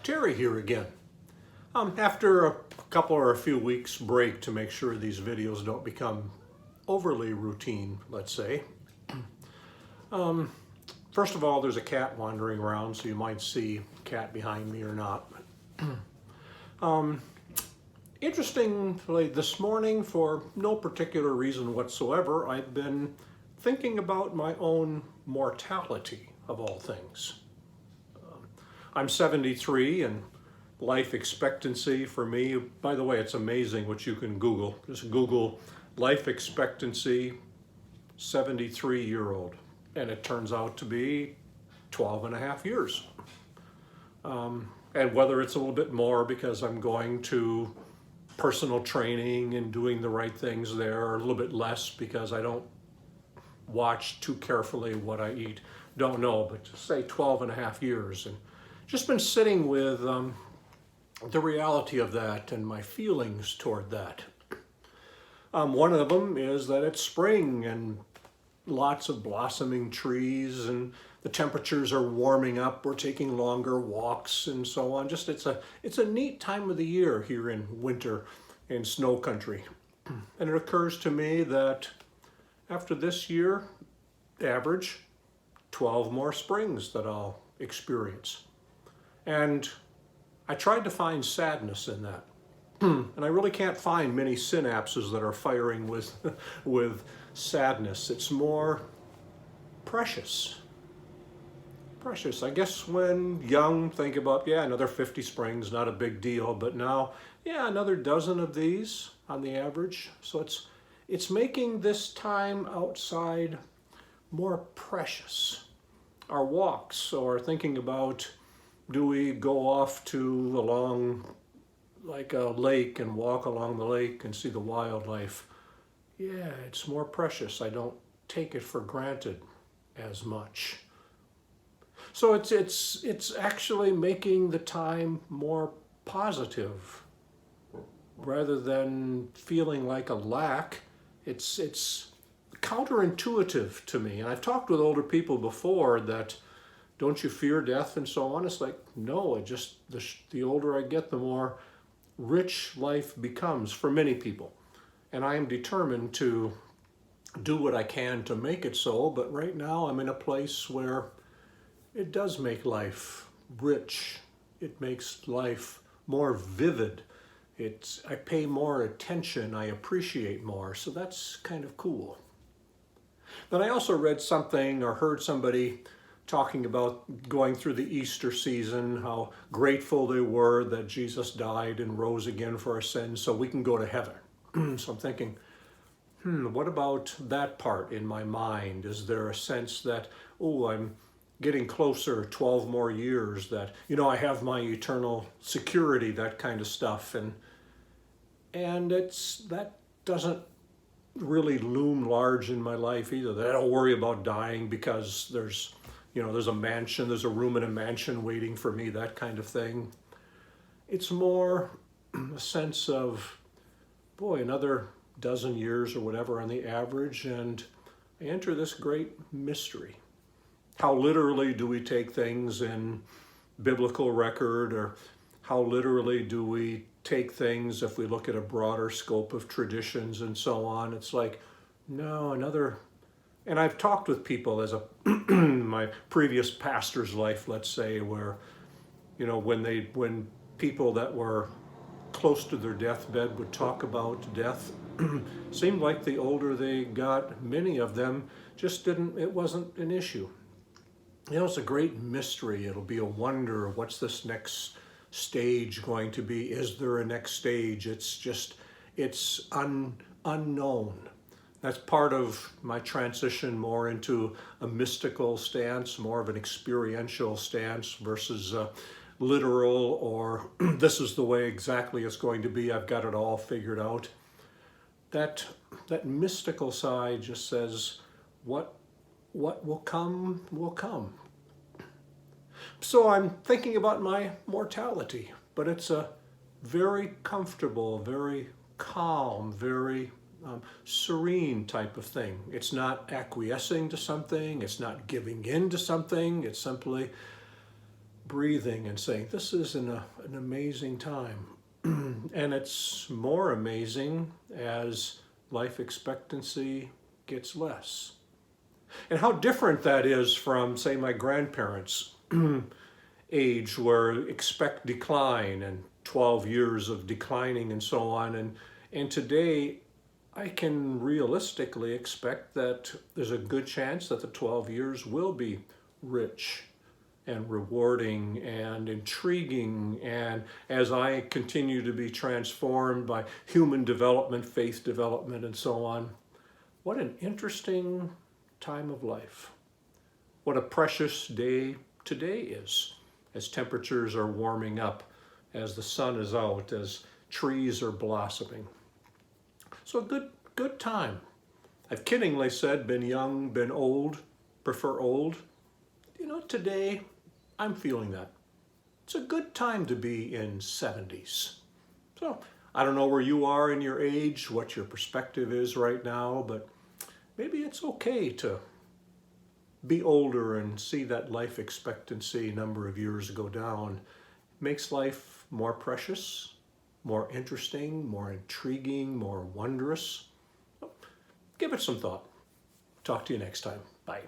Terry here again. After a couple or a few weeks break to make sure these videos don't become overly routine, let's say. First of all, there's a cat wandering around, so you might see a cat behind me or not. Interestingly, this morning, for no particular reason whatsoever, I've been thinking about my own mortality, of all things. I'm 73, and life expectancy for me, by the way, it's amazing what you can Google. Just Google life expectancy 73-year-old, and it turns out to be 12 and a half years. And whether it's a little bit more because I'm going to personal training and doing the right things there, or a little bit less because I don't watch too carefully what I eat, don't know, but just say 12 and a half years. And just been sitting with the reality of that and my feelings toward that. One of them is that it's spring and lots of blossoming trees, and the temperatures are warming up. We're taking longer walks and so on. Just it's a neat time of the year here in winter in snow country. And it occurs to me that after this year, average 12 more springs that I'll experience. And I tried to find sadness in that. And I really can't find many synapses that are firing with sadness. It's more precious. Precious. I guess when young, think about, yeah, another 50 springs, not a big deal. But now, yeah, another dozen of these on the average. So it's making this time outside more precious. Our walks, or thinking about, do we go off to along like a lake and walk along the lake and see the wildlife? Yeah, it's more precious. I don't take it for granted as much. So it's actually making the time more positive rather than feeling like a lack. It's counterintuitive to me. And I've talked with older people before that, don't you fear death and so on? It's like, no, the older I get, the more rich life becomes for many people. And I am determined to do what I can to make it so, but right now I'm in a place where it does make life rich. It makes life more vivid. I pay more attention, I appreciate more, so that's kind of cool. Then I also read something or heard somebody talking about going through the Easter season, how grateful they were that Jesus died and rose again for our sins so we can go to heaven. So I'm thinking, what about that part in my mind? Is there a sense that, oh, I'm getting closer, 12 more years, that, I have my eternal security, that kind of stuff. And that doesn't really loom large in my life either. That I don't worry about dying because there's a mansion, there's a room in a mansion waiting for me, that kind of thing. It's more a sense of, boy, another dozen years or whatever on the average, and I enter this great mystery. How literally do we take things in biblical record, or how literally do we take things if we look at a broader scope of traditions and so on? It's like, no, and I've talked with people as my previous pastor's life, let's say, where, when people that were close to their deathbed would talk about death, seemed like the older they got, many of them it wasn't an issue. It's a great mystery. It'll be a wonder. What's this next stage going to be? Is there a next stage? It's unknown. That's part of my transition more into a mystical stance, more of an experiential stance versus literal, or this is the way exactly it's going to be. I've got it all figured out. That mystical side just says, what will come, will come. So I'm thinking about my mortality, but it's a very comfortable, very calm, very serene type of thing. It's not acquiescing to something. It's not giving in to something. It's simply, breathing and saying, this is an amazing time. And it's more amazing as life expectancy gets less. And how different that is from, say, my grandparents' age, where expect decline and 12 years of declining and so on. And today, I can realistically expect that there's a good chance that the 12 years will be rich and rewarding and intriguing, and as I continue to be transformed by human development, faith development, and so on. What an interesting time of life. What a precious day today is, as temperatures are warming up, as the sun is out, as trees are blossoming. So a good time. I've kiddingly said, been young, been old, prefer old. You know, today, I'm feeling that. It's a good time to be in 70s. So I don't know where you are in your age, what your perspective is right now, but maybe it's okay to be older and see that life expectancy number of years go down. It makes life more precious, more interesting, more intriguing, more wondrous. Give it some thought. Talk to you next time. Bye.